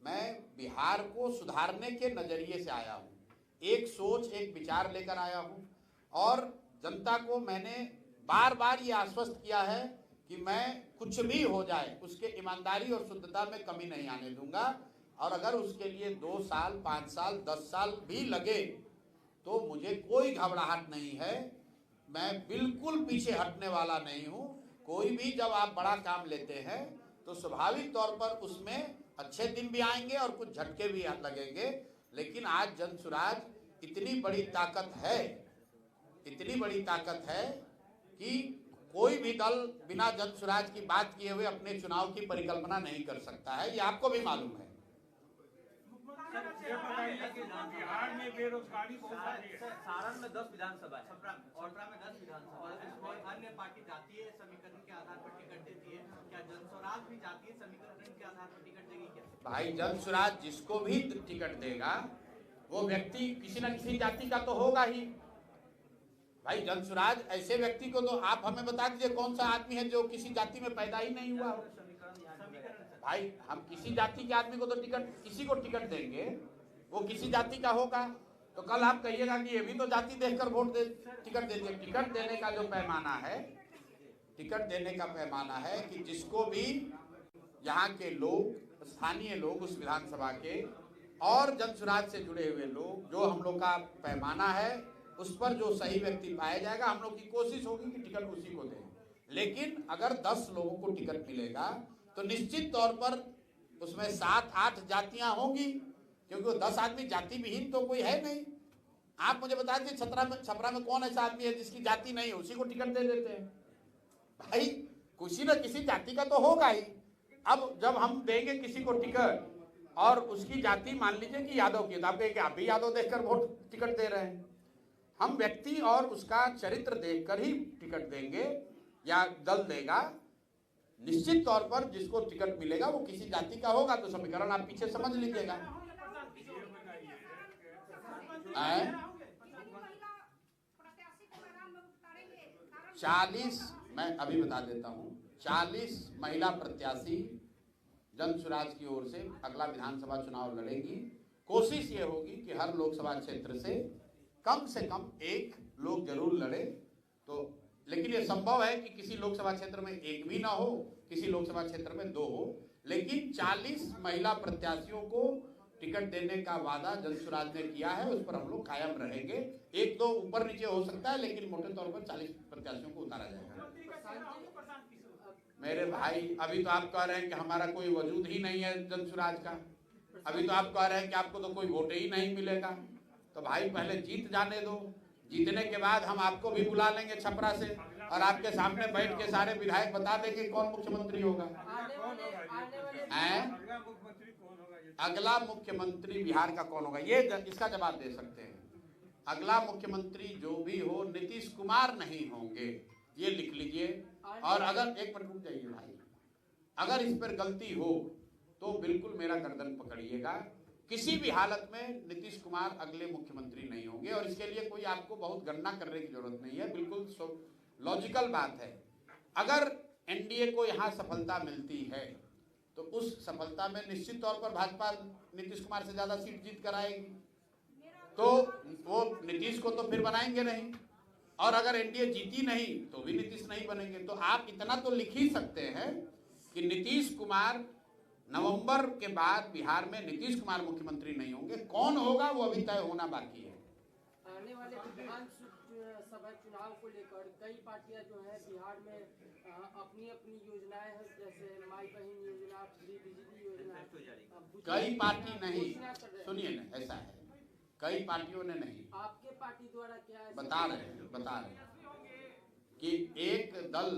मैं बिहार को सुधारने के नजरिए से आया हूँ, एक सोच, एक विचार लेकर आया हूँ। और जनता को मैंने बार बार ये आश्वस्त किया है कि मैं कुछ भी हो जाए उसके ईमानदारी और शुद्धता में कमी नहीं आने दूंगा। और अगर उसके लिए 2 साल, 5 साल, 10 साल भी लगे तो मुझे कोई घबराहट नहीं है। मैं बिल्कुल पीछे हटने वाला नहीं हूँ। कोई भी जब आप बड़ा काम लेते हैं तो स्वाभाविक तौर पर उसमें अच्छे दिन भी आएंगे और कुछ झटके भी लगेंगे। लेकिन आज जनसुराज इतनी बड़ी ताकत है, इतनी बड़ी ताकत है कि कोई भी दल बिना जनसुराज की बात किए हुए अपने चुनाव की परिकल्पना नहीं कर सकता है, ये आपको भी मालूम है। ये बताइए कि बिहार में बेरोजगारी बहुत सारी है। सारण में 10 विधानसभा है, छपरा में 10 विधानसभा है। इसमें अन्य पार्टी जातीय समीकरण के आधार पर टिकट देती है, क्या जनसुराज भी जातीय समीकरण के आधार पर टिकट देगी क्या? भाई जनसुराज जिसको भी टिकट देगा वो व्यक्ति किसी न किसी जाति का तो होगा ही। भाई जनसुराज ऐसे व्यक्ति को तो आप हमें बता दीजिए कौन सा आदमी है जो किसी जाति में पैदा ही नहीं हुआ हो। भाई हम किसी जाति के आदमी को तो टिकट, किसी को टिकट देंगे वो किसी जाति का होगा। तो कल आप कहिएगा कि ये भी तो जाति देखकर वोट दे, टिकट देते। टिकट देने का जो पैमाना है, टिकट देने का पैमाना है कि जिसको भी यहाँ के लोग, स्थानीय लोग उस विधानसभा के और जनसुराज से जुड़े हुए लोग, जो हम लोग का पैमाना है उस पर जो सही व्यक्ति पाया जाएगा, हम लोग की कोशिश होगी कि टिकट उसी को दें। लेकिन अगर 10 लोगों को टिकट मिलेगा तो निश्चित तौर पर उसमें 7-8 जातियां होंगी, क्योंकि वो 10 आदमी जाति विहीन तो कोई है नहीं। आप मुझे बता दीजिए छपरा में कौन ऐसा आदमी है जिसकी जाति नहीं है, उसी को टिकट दे देते हैं। भाई किसी न किसी जाति का तो होगा ही। अब जब हम देंगे किसी को टिकट और उसकी जाति मान लीजिए कि यादव की, तो आप कहेंगे कि आप भी यादव देखकर वोट टिकट दे रहे हैं। हम व्यक्ति और उसका चरित्र देखकर ही टिकट देंगे या दल देगा। निश्चित तौर पर जिसको टिकट मिलेगा वो किसी जाति का होगा। तो समीकरण आप पीछे समझ लीजिएगा। 40, मैं अभी बता देता हूँ, 40 महिला प्रत्याशी जनसुराज की ओर से अगला विधानसभा चुनाव लड़ेगी। कोशिश ये होगी कि हर लोकसभा क्षेत्र से कम एक लोग जरूर लड़े। तो लेकिन ये संभव है कि किसी लोकसभा क्षेत्र में एक भी ना हो, किसी लोकसभा क्षेत्र में 2 हो। लेकिन 40 महिला प्रत्याशियों को टिकट देने का वादा जनसुराज ने किया है, उस पर हम लोग कायम रहेंगे। 1-2 ऊपर नीचे हो सकता है, लेकिन मोटे तौर पर 40 प्रत्याशियों को उतारा जाएगा। मेरे भाई अभी तो आप कह रहे हैं कि हमारा कोई वजूद ही नहीं है जनसुराज का। अभी तो आप कह रहे हैं कि आपको तो कोई वोट ही नहीं मिलेगा। तो भाई पहले जीत जाने दो, जीतने के बाद हम आपको भी बुला लेंगे छपरा से और आपके सामने बैठ के सारे विधायक बता देंगे कौन मुख्यमंत्री होगा। अगला मुख्यमंत्री बिहार का कौन होगा, ये इसका जवाब दे सकते हैं। अगला मुख्यमंत्री जो भी हो नीतीश कुमार नहीं होंगे, ये लिख लीजिए। और अगर एक मिनट रुक जाइए भाई, अगर इस पर गलती हो तो बिल्कुल मेरा गर्दन पकड़िएगा। किसी भी हालत में नीतीश कुमार अगले मुख्यमंत्री नहीं होंगे और इसके लिए कोई आपको बहुत गणना करने की जरूरत नहीं है, बिल्कुल लॉजिकल बात है। अगर एनडीए को यहाँ सफलता मिलती है तो उस सफलता में निश्चित तौर पर भाजपा नीतीश कुमार से ज्यादा सीट जीत कर आएगी, तो वो नीतीश को तो फिर बनाएंगे नहीं। और अगर एनडीए जीती नहीं तो भी नीतीश नहीं बनेंगे। तो आप इतना तो लिख ही सकते हैं कि नीतीश कुमार नवंबर के बाद बिहार में नीतीश कुमार मुख्यमंत्री नहीं होंगे। कौन होगा वो अभी तय होना बाकी है। आने वाले विधानसभा चुनाव को लेकर कई पार्टियां जो है बिहार में अपनी अपनी योजनाएं हैं, जैसे माई बहन योजना, फ्री बिजली योजना। कई पार्टी नहीं, सुनिए ना, ऐसा है, कई पार्टियों ने नहीं, आपके पार्टी द्वारा क्या है? बता रहे हैं कि एक दल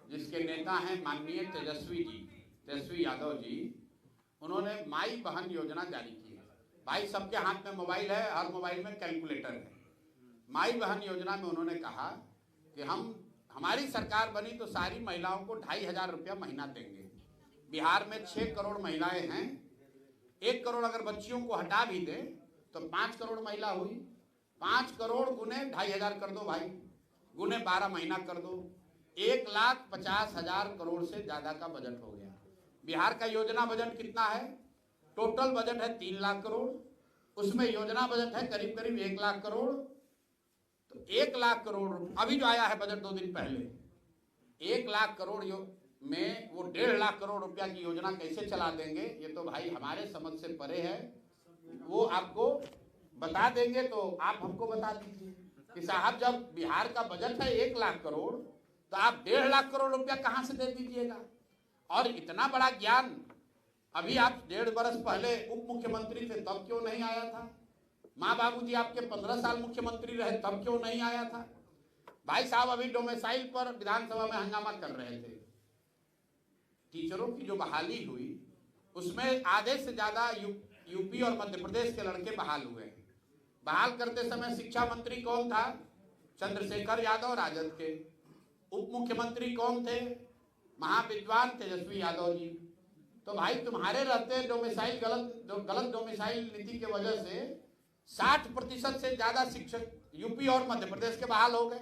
जिसके नेता हैं माननीय तेजस्वी यादव जी, उन्होंने माई बहन योजना जारी की है। भाई सबके हाथ में मोबाइल है, हर मोबाइल में कैलकुलेटर है। माई बहन योजना में उन्होंने कहा कि हमारी सरकार बनी तो सारी महिलाओं को 2500 रुपया महीना देंगे। बिहार में 6 करोड़ महिलाएं हैं, 1 करोड़ अगर बच्चियों को हटा भी दे तो 5 करोड़ महिला हुई। 5 करोड़ गुने 2500 कर दो भाई, गुने 12 महीना कर दो, 1,50,000 करोड़ से ज्यादा का बजट हो गया। बिहार का योजना बजट कितना है? टोटल बजट है 3 लाख करोड़, उसमें योजना बजट है करीब करीब 1 लाख करोड़। तो 1 लाख करोड़ अभी जो आया है बजट 2 दिन पहले, 1 लाख करोड़ में वो 1.5 लाख करोड़ रुपया की योजना कैसे चला देंगे, ये तो भाई हमारे समझ से परे है। वो आपको बता देंगे तो आप हमको बता दीजिए कि साहब जब बिहार का बजट है 1 लाख करोड़ तो आप 1.5 लाख करोड़ रुपया कहां से दे दीजिएगा। और इतना बड़ा ज्ञान अभी आप 1.5 बरस पहले उप मुख्यमंत्री थे तब क्यों नहीं आया था? माँ बाबूजी आपके 15 साल मुख्यमंत्री रहे तब क्यों नहीं आया था? भाई साहब अभी डोमिसाइल पर विधानसभा में हंगामा कर रहे थे। टीचरों की जो बहाली हुई उसमें आधे से ज्यादा यूपी और मध्य प्रदेश के लड़के बहाल हुए हैं। बहाल करते समय शिक्षा मंत्री कौन था? चंद्रशेखर यादव राजद के। उप मुख्यमंत्री कौन थे? महाविद्वान तेजस्वी यादव जी। तो भाई तुम्हारे रहते डोमिसाइल गलत डोमिसाइल नीति की वजह से 60% से ज्यादा शिक्षक यूपी और मध्य प्रदेश के बहाल हो गए।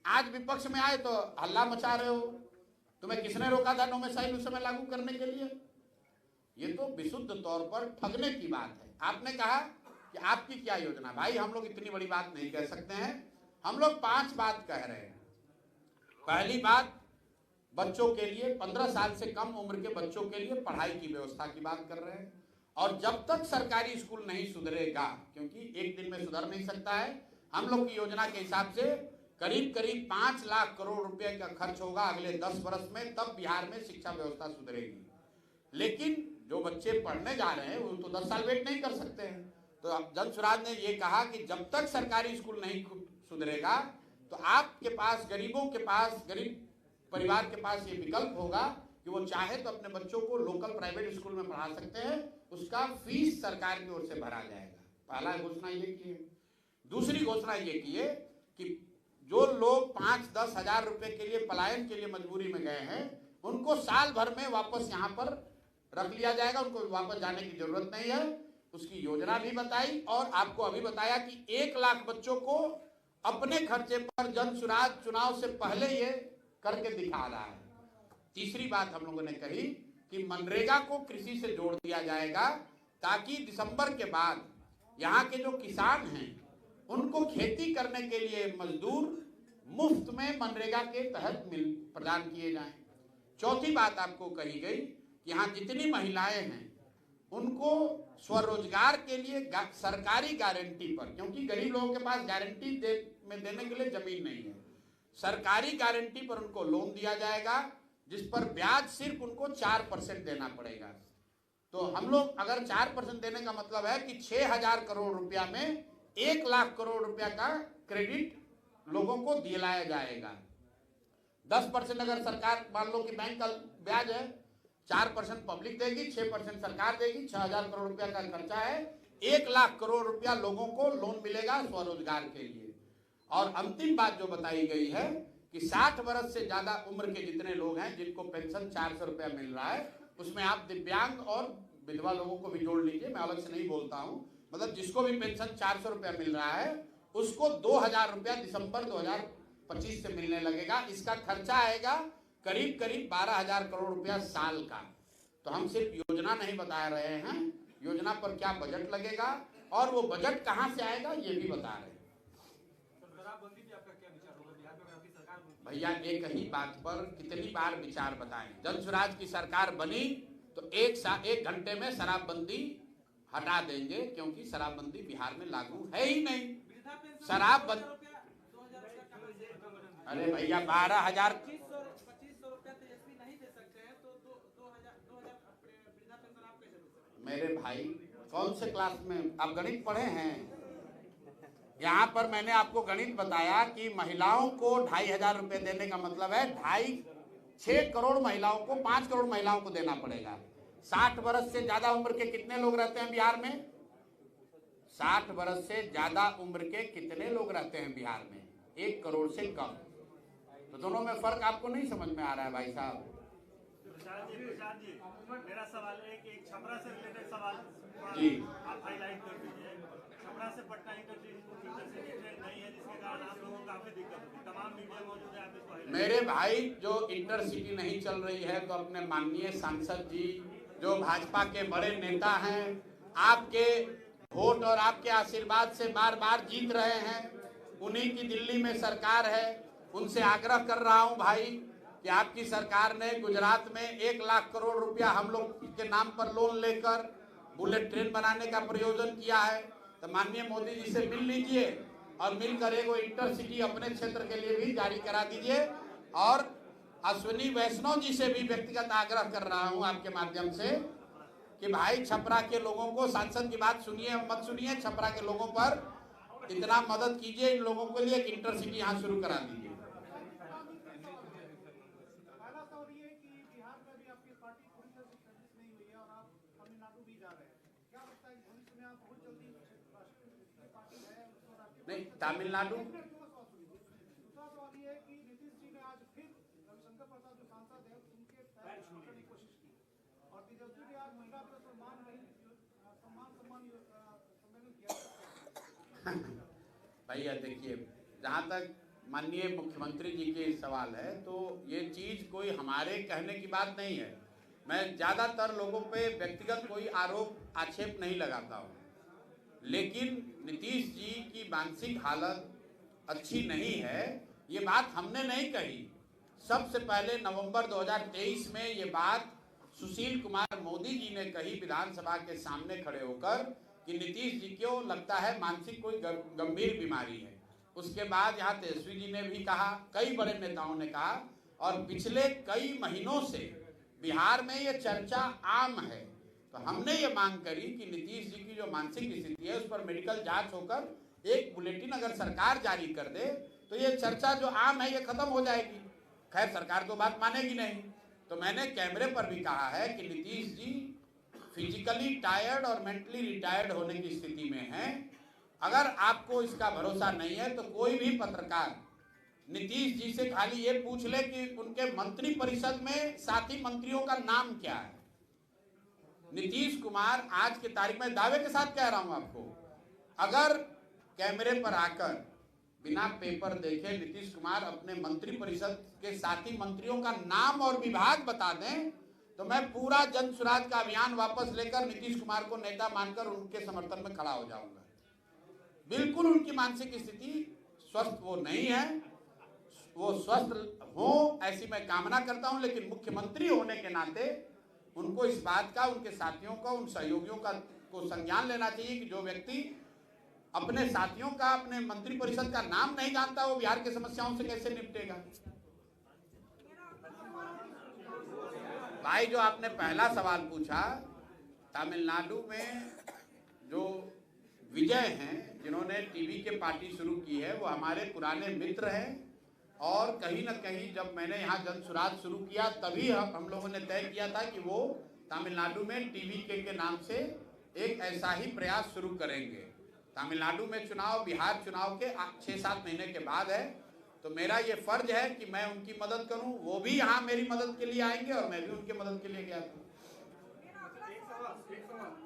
आज विपक्ष में आए तो हल्ला मचा रहे हो। तुम्हें किसने रोका था डोमिसाइल उस समय लागू करने के लिए? ये तो विशुद्ध तौर पर ठगने की बात है। आपने कहा कि आपकी क्या योजना? भाई हम लोग इतनी बड़ी बात नहीं कह सकते हैं, हम लोग 5 बात कह रहे हैं। पहली बात, बच्चों के लिए 15 साल से कम उम्र के बच्चों के लिए पढ़ाई की व्यवस्था की बात कर रहे हैं। और जब तक सरकारी स्कूल नहीं सुधरेगा, क्योंकि एक दिन में सुधर नहीं सकता है, हम लोग की योजना के हिसाब से करीब करीब 5 लाख करोड़ रुपए का खर्च होगा अगले 10 वर्ष में, तब बिहार में शिक्षा व्यवस्था सुधरेगी। लेकिन जो बच्चे पढ़ने जा रहे हैं वो तो 10 साल वेट नहीं कर सकते हैं। तो जन सुराज ने ये कहा कि जब तक सरकारी स्कूल नहीं सुधरेगा तो आपके पास, गरीबों के पास, गरीब परिवार के पास ये विकल्प होगा कि वो चाहे तो अपने बच्चों को लोकल प्राइवेट स्कूल में पढ़ा सकते हैं, उसका फीस सरकार की ओर से भरा जाएगा। पहला घोषणा ये की है। दूसरी घोषणा ये की है कि जो लोग 5-10 हजार रुपए के लिए पलायन के लिए मजबूरी में गए हैं उनको साल भर में वापस यहाँ पर रख लिया जाएगा, उनको वापस जाने की जरूरत नहीं है। उसकी योजना भी बताई और आपको अभी बताया कि 1 लाख बच्चों को अपने खर्चे पर जन सुराज चुनाव से पहले ये करके दिखा रहा है। तीसरी बात हम लोगों ने कही कि मनरेगा को कृषि से जोड़ दिया जाएगा ताकि दिसंबर के बाद यहाँ के जो किसान हैं उनको खेती करने के लिए मजदूर मुफ्त में मनरेगा के तहत प्रदान किए जाएं। चौथी बात आपको कही गई कि यहाँ जितनी महिलाएं हैं उनको स्वरोजगार के लिए सरकारी गारंटी पर, क्योंकि गरीब लोगों के पास गारंटी देने के लिए जमीन नहीं है, सरकारी गारंटी पर उनको लोन दिया जाएगा जिस पर ब्याज सिर्फ उनको 4% देना पड़ेगा। तो हम लोग अगर 4% देने का मतलब है कि 6,000 करोड़ रुपया में 1 लाख करोड़ रुपया का क्रेडिट लोगों को दिलाया जाएगा। 10% अगर सरकार मान लो कि बैंक का ब्याज है, 4% पब्लिक देगी, 6% सरकार देगी, 6,000 करोड़ रुपया का खर्चा है, 1 लाख करोड़ रुपया लोगों को लोन मिलेगा स्वरोजगार के लिए। और अंतिम बात जो बताई गई है कि 60 वर्ष से ज्यादा उम्र के जितने लोग हैं जिनको पेंशन 400 रुपया मिल रहा है, उसमें आप दिव्यांग और विधवा लोगों को भी जोड़ लीजिए, मैं अलग से नहीं बोलता हूं, मतलब जिसको भी पेंशन 400 रुपया मिल रहा है उसको 2,000 रुपया दिसंबर 2025 से मिलने लगेगा। इसका खर्चा आएगा करीब करीब 12,000 करोड़ रुपया साल का। तो हम सिर्फ योजना नहीं बता रहे हैं, योजना पर क्या बजट लगेगा और वो बजट कहां से आएगा ये भी बता रहे हैं। भैया एक ही बात पर कितनी बार विचार बताएं? जन सुराज की सरकार बनी तो 1 घंटे में शराबबंदी हटा देंगे, क्योंकि शराबबंदी बिहार में लागू है ही नहीं। शराब बंद। अरे भैया 12,000 2500 रुपया तेजस्वी नहीं दे सकते हैं तो 2,000 वृद्धा पेंशन आप कैसे दे सकते हैं? मेरे भाई कौन से क्लास में आप गणित पढ़े हैं? यहाँ पर मैंने आपको गणित बताया कि महिलाओं को 2,500 रुपए देने का मतलब है 6 करोड़ महिलाओं को 5 करोड़ महिलाओं को देना पड़ेगा। 60 वर्ष से ज्यादा उम्र के कितने लोग रहते हैं बिहार में? 60 वर्ष से ज्यादा उम्र के कितने लोग रहते हैं बिहार में? 1 करोड़ से कम। तो दोनों में फर्क आपको नहीं समझ में आ रहा है भाई साहब? प्रसाद जी, मेरा सवाल है कि एक छपरा से रिलेटेड सवाल जी आप हाईलाइट कर दीजिए। छपरा से पटना इंटरसिटी ट्रेन नहीं है, जिसके कारण आप लोगों को काफी दिक्कत होती है। तमाम मीडिया मौजूद है, आप इसको highlight मेरे भाई, जो इंटरसिटी नहीं चल रही है तो अपने माननीय सांसद जी जो भाजपा के बड़े नेता हैं, आपके वोट और आपके आशीर्वाद से बार बार जीत रहे हैं, उन्हीं की दिल्ली में सरकार है। उनसे आग्रह कर रहा हूं भाई कि आपकी सरकार ने गुजरात में 1 लाख करोड़ रुपया हम लोग के नाम पर लोन लेकर बुलेट ट्रेन बनाने का प्रयोजन किया है। तो माननीय मोदी जी से मिल लीजिए और मिलकर एक इंटरसिटी अपने क्षेत्र के लिए भी जारी करा दीजिए। और अश्विनी वैष्णव जी से भी व्यक्तिगत आग्रह कर रहा हूं आपके माध्यम से कि भाई छपरा के लोगों को, सांसद की बात सुनिए मत सुनिए, छपरा के लोगों पर इतना मदद कीजिए, इन लोगों के लिए एक इंटरसिटी यहाँ शुरू करा दीजिए। पहला सवाल ये है कि बिहार में भी आपकी पार्टी पूरी तरह से स्टेब्लिश नहीं हुई है और आप तमिलनाडु भी जा रहे हैं। क्या लगता है भविष्य में आप बहुत जल्दी राष्ट्रीय पार्टी है नहीं, तमिलनाडु दूसरा सवाल ये है कि नीतीश जी ने आज फिर रविशंकर प्रसाद जो सांसद है उनके पैर छूने की कोशिश की और तेजस्वी ने आज महिला दिवस पर सम्मान सम्मेलन किया। भैया देखिए, जहाँ तक माननीय मुख्यमंत्री जी के सवाल है तो ये चीज़ कोई हमारे कहने की बात नहीं है। मैं ज़्यादातर लोगों पे व्यक्तिगत कोई आरोप आक्षेप नहीं लगाता हूँ, लेकिन नीतीश जी की मानसिक हालत अच्छी नहीं है, ये बात हमने नहीं कही। सबसे पहले नवंबर 2023 में ये बात सुशील कुमार मोदी जी ने कही विधानसभा के सामने खड़े होकर कि नीतीश जी को लगता है मानसिक कोई गंभीर बीमारी है। उसके बाद यहाँ तेजस्वी जी ने भी कहा, कई बड़े नेताओं ने कहा, और पिछले कई महीनों से बिहार में ये चर्चा आम है। तो हमने ये मांग करी कि नीतीश जी की जो मानसिक स्थिति है उस पर मेडिकल जांच होकर एक बुलेटिन अगर सरकार जारी कर दे तो ये चर्चा जो आम है ये खत्म हो जाएगी। खैर सरकार तो बात मानेगी नहीं। तो मैंने कैमरे पर भी कहा है कि नीतीश जी फिजिकली टायर्ड और मेंटली रिटायर्ड होने की स्थिति में हैं। अगर आपको इसका भरोसा नहीं है तो कोई भी पत्रकार नीतीश जी से खाली ये पूछ ले कि उनके मंत्री परिषद में साथी मंत्रियों का नाम क्या है। नीतीश कुमार आज की तारीख में दावे के साथ कह रहा हूं आपको, अगर कैमरे पर आकर बिना पेपर देखे नीतीश कुमार अपने मंत्री परिषद के साथी मंत्रियों का नाम और विभाग बता दें तो मैं पूरा जन सुराज का अभियान वापस लेकर नीतीश कुमार को नेता मानकर उनके समर्थन में खड़ा हो जाऊंगा। बिल्कुल उनकी मानसिक स्थिति स्वस्थ वो नहीं है, वो स्वस्थ हो ऐसी मैं कामना करता हूं, लेकिन मुख्यमंत्री होने के नाते उनको इस बात का, उनके साथियों का, उन सहयोगियों का को संज्ञान लेना चाहिए कि जो व्यक्ति अपने साथियों का, अपने मंत्री परिषद का नाम नहीं जानता वो बिहार की समस्याओं से कैसे निपटेगा। भाई जो आपने पहला सवाल पूछा, तमिलनाडु में जो विजय हैं जिन्होंने टीवी के पार्टी शुरू की है वो हमारे पुराने मित्र हैं और कहीं ना कहीं जब मैंने यहाँ जन सुराज शुरू किया तभी हम लोगों ने तय किया था कि वो तमिलनाडु में टीवी के नाम से एक ऐसा ही प्रयास शुरू करेंगे। तमिलनाडु में चुनाव बिहार चुनाव के 6-7 महीने के बाद है, तो मेरा ये फर्ज है कि मैं उनकी मदद करूं। वो भी यहाँ मेरी मदद के लिए आएंगे और मैं भी उनकी मदद के लिए गया था।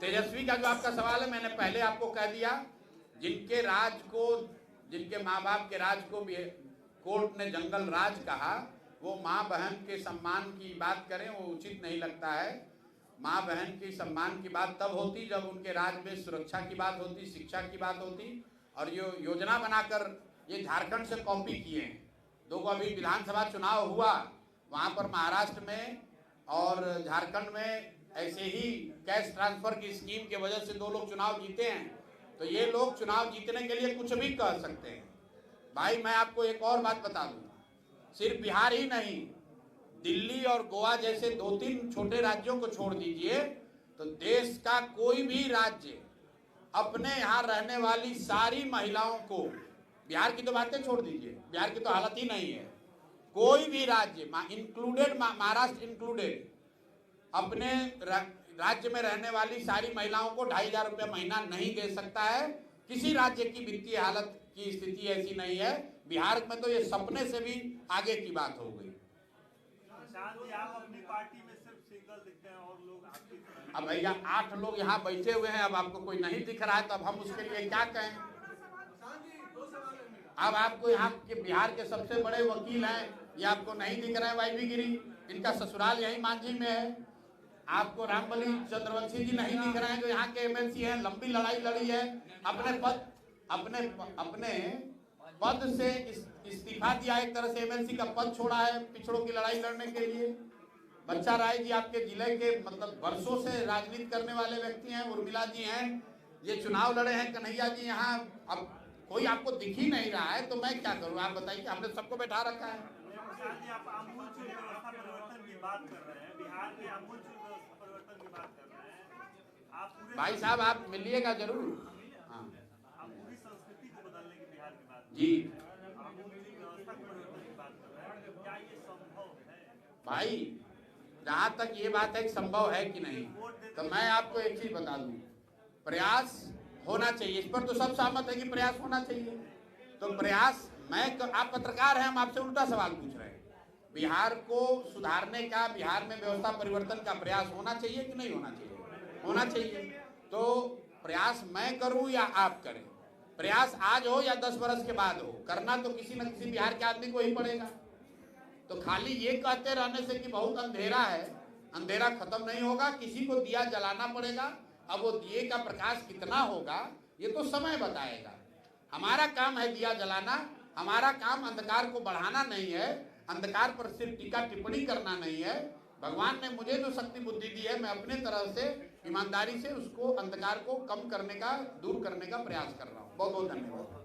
तेजस्वी का जो आपका सवाल है मैंने पहले आपको कह दिया, जिनके राज को, जिनके माँ बाप के राज को भी कोर्ट ने जंगल राज कहा, वो माँ बहन के सम्मान की बात करें वो उचित नहीं लगता है। माँ बहन की सम्मान की बात तब होती जब उनके राज में सुरक्षा की बात होती, शिक्षा की बात होती। और ये योजना बनाकर ये झारखंड से कॉपी किए हैं। 2 अभी विधानसभा चुनाव हुआ, वहाँ पर महाराष्ट्र में और झारखंड में ऐसे ही कैश ट्रांसफर की स्कीम के वजह से 2 लोग चुनाव जीते हैं। तो ये लोग चुनाव जीतने के लिए कुछ भी कह सकते हैं। भाई मैं आपको एक और बात बता दूं, सिर्फ बिहार ही नहीं, दिल्ली और गोवा जैसे 2-3 छोटे राज्यों को छोड़ दीजिए तो देश का कोई भी राज्य अपने यहाँ रहने वाली सारी महिलाओं को, बिहार की तो बातें छोड़ दीजिए, बिहार की तो हालत ही नहीं है, कोई भी राज्य इंक्लूडेड महाराष्ट्र इंक्लूडेड, अपने राज्य में रहने वाली सारी महिलाओं को 2,500 रुपये महीना नहीं दे सकता है। किसी राज्य की वित्तीय हालत की स्थिति ऐसी नहीं है। बिहार में तो ये सपने से भी आगे की बात हो गई। आप अपनी पार्टी में सिर्फ सिंगल दिखते हैं और लोग आपकी तरह। अब भैया 8 लोग यहाँ बैठे हुए हैं, अब आपको कोई नहीं दिख रहा है तो अब हम उसके लिए क्या कहें। अब आपको यहाँ के बिहार के सबसे बड़े वकील हैं, ये आपको नहीं दिख रहे हैं वाईवी गिरी, इनका ससुराल यही मांझी में है। आपको रामबली चंद्रवंशी जी नहीं दिख रहे हैं जो यहाँ के एमएलसी हैं, लंबी लड़ाई लड़ी है, अपने पद से इस्तीफा दिया, एक तरह से एमएलसी का पद छोड़ा है पिछड़ों की लड़ाई लड़ने के लिए। बच्चा राय जी आपके जिले के मतलब वर्षों से राजनीति करने वाले व्यक्ति हैं, उर्मिला जी हैं, ये चुनाव लड़े हैं, कन्हैया जी यहाँ, अब कोई आपको दिख ही नहीं रहा है तो मैं क्या करूँ, आप बताइए। हमने सबको बैठा रखा है। आप आमूलचूल व्यवस्था परिवर्तन की बात कर रहे हैं, बिहार के आमूलचूल व्यवस्था परिवर्तन की बात कर रहे हैं आप। भाई साहब आप मिलिएगा जरूर। हाँ, आप पूरी संस्कृति को बदलने की बिहार की बात जी, आमूलचूल व्यवस्था परिवर्तन की बात कर रहे हैं, क्या ये संभव है? भाई जहाँ तक ये बात है कि संभव है कि नहीं, तो मैं आपको एक चीज बता दूं, प्रयास होना चाहिए। इस पर तो सब सहमत है कि प्रयास होना चाहिए। तो प्रयास, आप पत्रकार हैं, हम आपसे उल्टा सवाल पूछ रहे हैं। बिहार को सुधारने का, बिहार में व्यवस्था परिवर्तन का प्रयास होना चाहिए कि नहीं होना चाहिए? होना चाहिए। तो प्रयास मैं करूं या आप करें, प्रयास आज हो या 10 वर्ष के बाद हो, करना तो किसी न किसी बिहार के आदमी को ही पड़ेगा। तो खाली ये कहते रहने से कि बहुत अंधेरा है, अंधेरा खत्म नहीं होगा, किसी को दिया जलाना पड़ेगा। अब वो दिए का प्रकाश कितना होगा ये तो समय बताएगा। हमारा काम है दिया जलाना, हमारा काम अंधकार को बढ़ाना नहीं है, अंधकार पर सिर्फ टीका टिप्पणी करना नहीं है। भगवान ने मुझे जो शक्ति बुद्धि दी है, मैं अपने तरह से ईमानदारी से उसको, अंधकार को कम करने का, दूर करने का प्रयास कर रहा हूँ। बहुत बहुत धन्यवाद।